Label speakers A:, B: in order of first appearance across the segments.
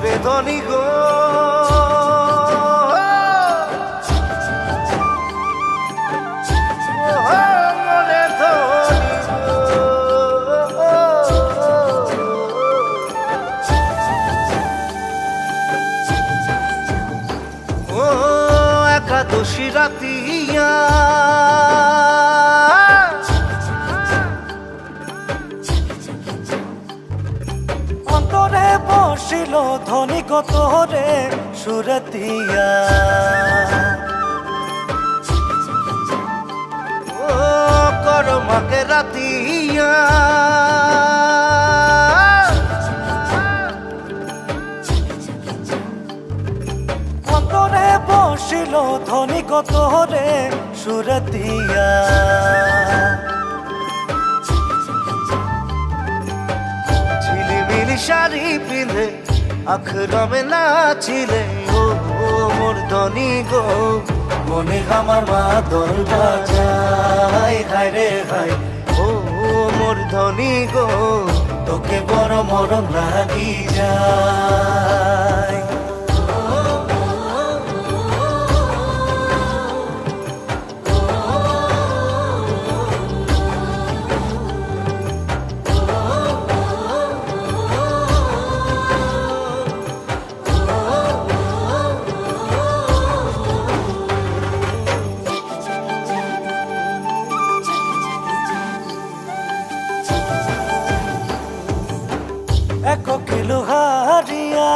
A: ওরে ধনী গো ওরে ধনী গো ও একাদশী রাতিয়া
B: বসিল ধনী কত রে সুরতিয়া
A: ও করমাকে রাতিয়া
B: অন্তরে বসিল ধনী কত রে সুরতিয়া
A: শাড়ি পিঁধে আখরমে নাচিলে ও মোর ধনী গো
B: মনে আমার মা দোল বাজায় হায় রে হায়
A: ও মোর ধনী গো
B: তোকে বড় মরম লাগি যায় এক কিলো হারিয়া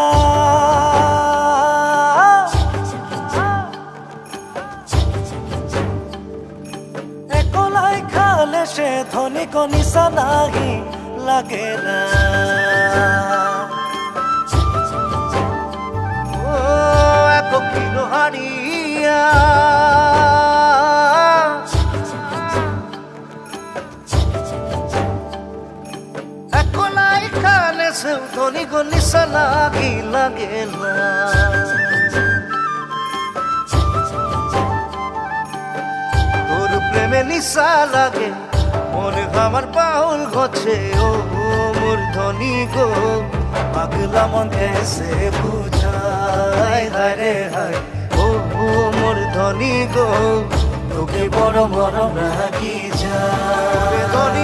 B: একলাই খালে সে ধনী কনিসা নাহি লাগে না
A: ও এক কিলো হারিয়া ধনী গো নিশা লাগি লাগে না তোর প্রেমে নিশা লাগে মনে আমার পাউল গছে ও মোর ধনী গো
B: পাগলা মন এসে বুঝায় হায় রে হায়
A: ও মোর ধনী গো
B: তোকে বড় মরম লাগি যায়